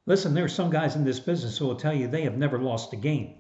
Listen, there are some guys in this business who will tell you they have never lost a game.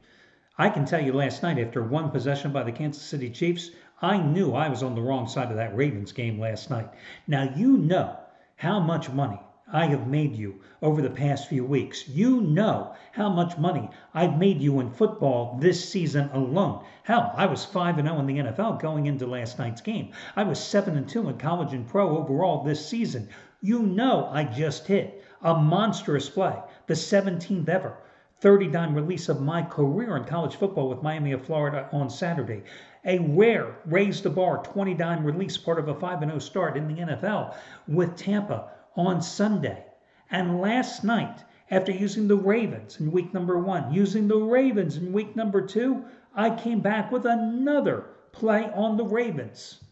I can tell you last night, after one possession by the Kansas City Chiefs, I knew I was on the wrong side of that Ravens game last night. Now, you know how much money I have made you over the past few weeks. You know how much money I've made you in football this season alone. Hell, I was 5-0 in the NFL going into last night's game. I was 7-2 in college and pro overall this season. You know I just hit a monstrous play, the 17th ever 30-dime release of my career in college football with Miami of Florida on Saturday. A rare raise the bar 20-dime release, part of a 5-0 start in the NFL with Tampa on Sunday. And last night, after using the Ravens in week number 1, using the Ravens in week number 2, I came back with another play on the Ravens.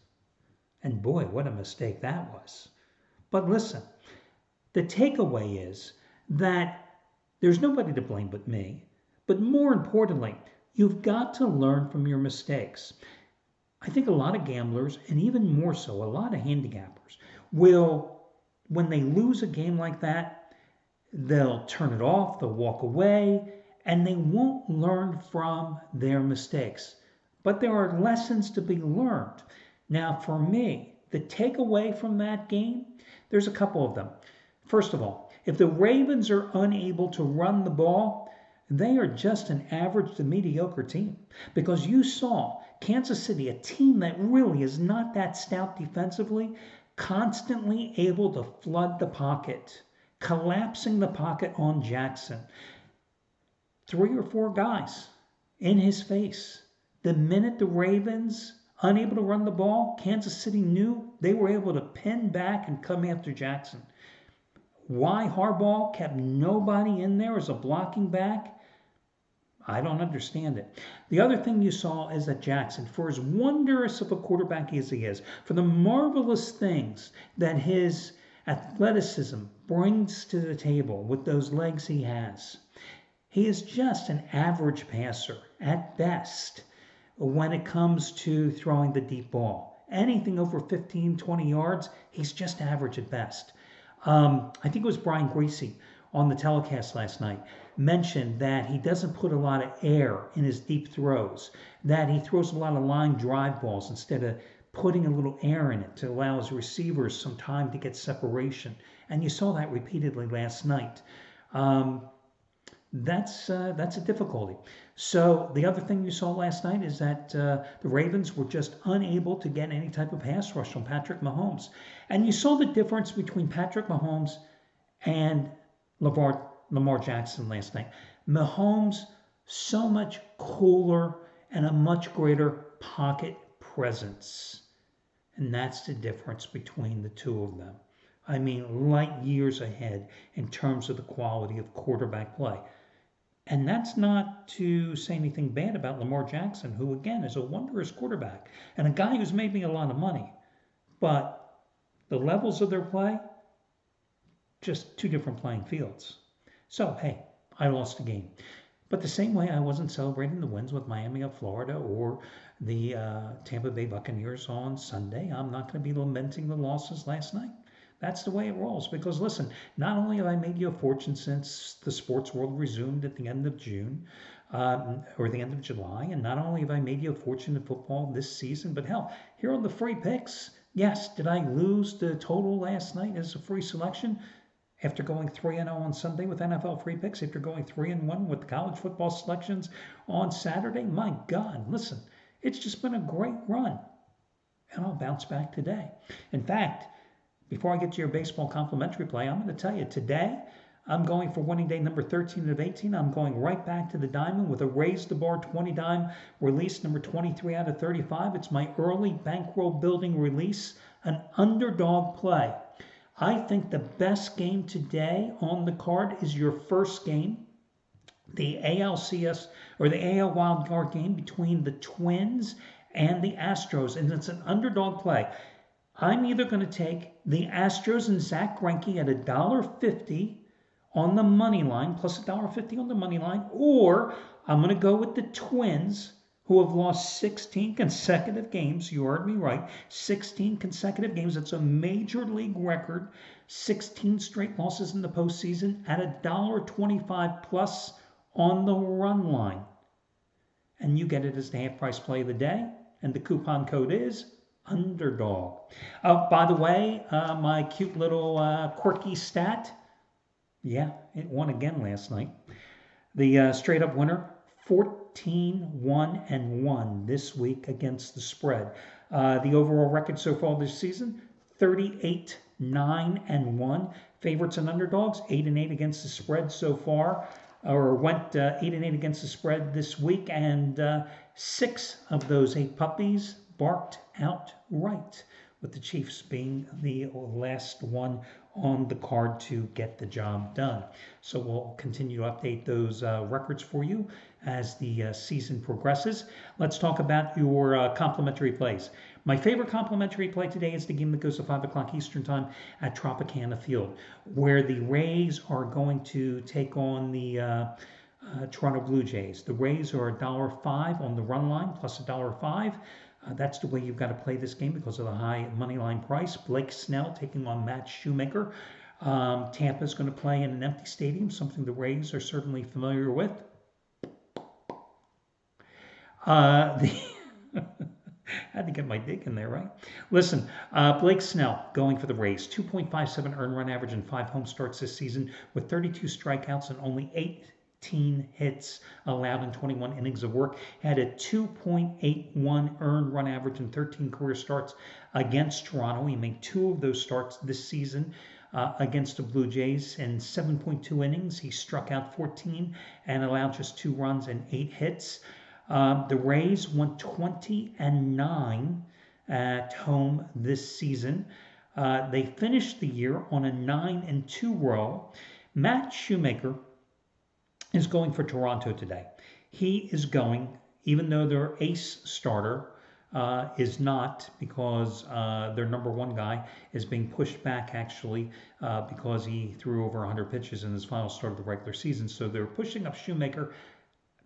And boy, what a mistake that was. But listen, the takeaway is that there's nobody to blame but me. But more importantly, you've got to learn from your mistakes. I think a lot of gamblers, and even more so, a lot of handicappers, will, when they lose a game like that, they'll turn it off, they'll walk away, and they won't learn from their mistakes. But there are lessons to be learned. Now, for me, the takeaway from that game, there's a couple of them. First of all, if the Ravens are unable to run the ball, they are just an average to mediocre team. Because you saw Kansas City, a team that really is not that stout defensively, constantly able to flood the pocket, collapsing the pocket on Jackson. 3 or 4 guys in his face. The minute the Ravens unable to run the ball, Kansas City knew they were able to pin back and come after Jackson. Why Harbaugh kept nobody in there as a blocking back, I don't understand it. The other thing you saw is that Jackson, for as wondrous of a quarterback as he is, for the marvelous things that his athleticism brings to the table with those legs he has, he is just an average passer at best when it comes to throwing the deep ball. Anything over 15, 20 yards, he's just average at best. I think it was Brian Greasy on the telecast last night mentioned that he doesn't put a lot of air in his deep throws, that he throws a lot of line drive balls instead of putting a little air in it to allow his receivers some time to get separation. And you saw that repeatedly last night. That's a difficulty. So the other thing you saw last night is that the Ravens were just unable to get any type of pass rush on Patrick Mahomes. And you saw the difference between Patrick Mahomes and Lamar Jackson last night. Mahomes, so much cooler and a much greater pocket presence. And that's the difference between the two of them. I mean, light years ahead in terms of the quality of quarterback play. And that's not to say anything bad about Lamar Jackson, who, again, is a wondrous quarterback and a guy who's made me a lot of money. But the levels of their play, just two different playing fields. So, hey, I lost the game. But the same way I wasn't celebrating the wins with Miami of Florida or the Tampa Bay Buccaneers on Sunday, I'm not going to be lamenting the losses last night. That's the way it rolls. Because listen, not only have I made you a fortune since the sports world resumed at the end of June or the end of July, and not only have I made you a fortune in football this season, but hell, here on the free picks, yes, did I lose the total last night as a free selection? After going 3-0 on Sunday with NFL free picks, after going 3-1 with college football selections on Saturday, my God, listen, it's just been a great run. And I'll bounce back today. In fact, before I get to your baseball complimentary play, I'm going to tell you today, I'm going for winning day number 13 of 18. I'm going right back to the diamond with a raise the bar 20-dime release number 23 out of 35. It's my early bankroll building release, an underdog play. I think the best game today on the card is your first game, the ALCS or the AL wildcard game between the Twins and the Astros, and it's an underdog play. I'm either going to take the Astros and Zach Greinke at $1.50 on the money line, plus $1.50 on the money line, or I'm going to go with the Twins, who have lost 16 consecutive games. You heard me right. 16 consecutive games. It's a major league record 16 straight losses in the postseason at $1.25 plus on the run line. And you get it as the half price play of the day. And the coupon code is underdog. By the way, my cute little quirky stat, yeah, it won again last night. The straight up winner, 14-1-1 this week against the spread. The overall record so far this season, 38-9-1. Favorites and underdogs, 8-8 against the spread so far, or went 8-8 against the spread this week, and 6 of those 8 puppies barked outright, with the Chiefs being the last one on the card to get the job done. So we'll continue to update those records for you as the season progresses. Let's talk about your complimentary plays. My favorite complimentary play today is the game that goes to 5 o'clock Eastern Time at Tropicana Field, where the Rays are going to take on the Toronto Blue Jays. The Rays are $1.05 on the run line, plus $1.05. That's the way you've got to play this game because of the high money line price. Blake Snell taking on Matt Shoemaker. Tampa's going to play in an empty stadium, something the Rays are certainly familiar with. Had to get my dig in there, right? Listen, Blake Snell going for the Rays. 2.57 earned run average in 5 home starts this season with 32 strikeouts and only 18 hits allowed in 21 innings of work. Had a 2.81 earned run average in 13 career starts against Toronto. He made 2 of those starts this season against the Blue Jays. In 7.2 innings, he struck out 14 and allowed just 2 runs and 8 hits. The Rays went 20-9 at home this season. They finished the year on a 9-2 roll. Matt Shoemaker is going for Toronto today. He is going, even though their ace starter is not, because their number 1 guy is being pushed back actually because he threw over 100 pitches in his final start of the regular season. So they're pushing up Shoemaker.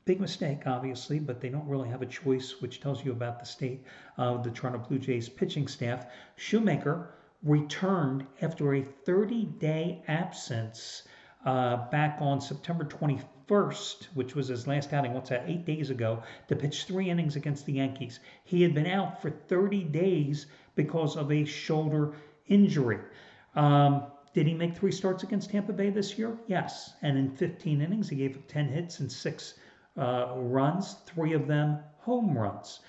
Big mistake, obviously, but they don't really have a choice, which tells you about the state of the Toronto Blue Jays pitching staff. Shoemaker returned after a 30-day absence back on September 21st, which was his last outing, 8 days ago, to pitch 3 innings against the Yankees. He had been out for 30 days because of a shoulder injury. Did he make 3 starts against Tampa Bay this year? Yes. And in 15 innings, he gave up 10 hits and 6 runs, 3 of them home runs.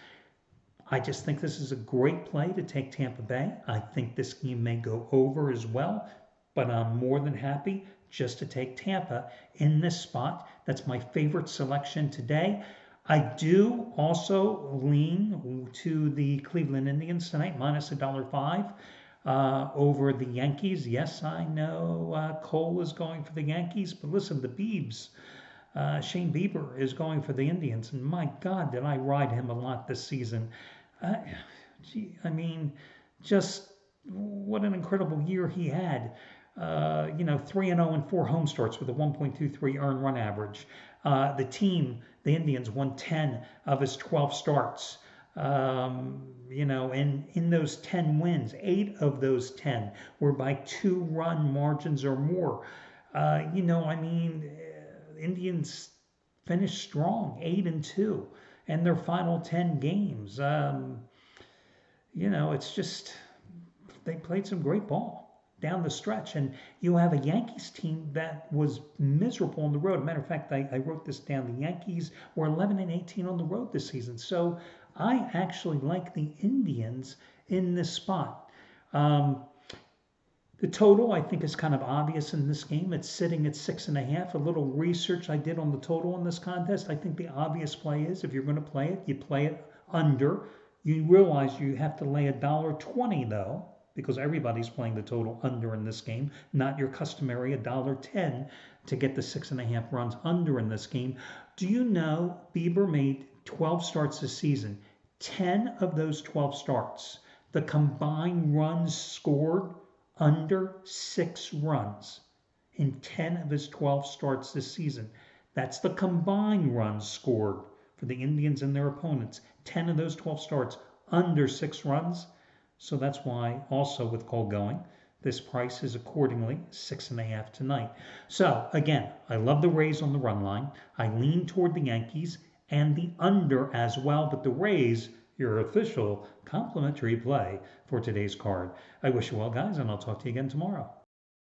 I just think this is a great play to take Tampa Bay. I think this game may go over as well, but I'm more than happy just to take Tampa in this spot. That's my favorite selection today. I do also lean to the Cleveland Indians tonight, minus $1.05 over the Yankees. Yes, I know Cole is going for the Yankees, but listen, the Biebs, Shane Bieber is going for the Indians, and my God, did I ride him a lot this season. Just what an incredible year he had. 3-0 in 4 home starts with a 1.23 earned run average. The team, the Indians, won 10 of his 12 starts. And in those 10 wins, 8 of those 10 were by 2-run margins or more. Indians finished strong, 8-2, and their final 10 games. It's just they played some great ball down the stretch, and you have a Yankees team that was miserable on the road. Matter of fact, I wrote this down. The Yankees were 11-18 on the road this season, so I actually like the Indians in this spot. The total, I think, is kind of obvious in this game. It's sitting at 6.5. A little research I did on the total in this contest. I think the obvious play is, if you're going to play it, you play it under. You realize you have to lay $1.20 though, because everybody's playing the total under in this game, not your customary $1.10 to get the 6.5 runs under in this game. Do you know Bieber made 12 starts this season? 10 of those 12 starts, the combined runs scored under 6 runs in 10 of his 12 starts this season. That's the combined runs scored for the Indians and their opponents. 10 of those 12 starts under 6 runs. So that's why, also with Cole going, This price is accordingly 6.5 tonight. So again, I love the Rays on the run line. I lean toward the Yankees and the under as well, but the Rays, your official complimentary play for today's card. I wish you well, guys, and I'll talk to you again tomorrow.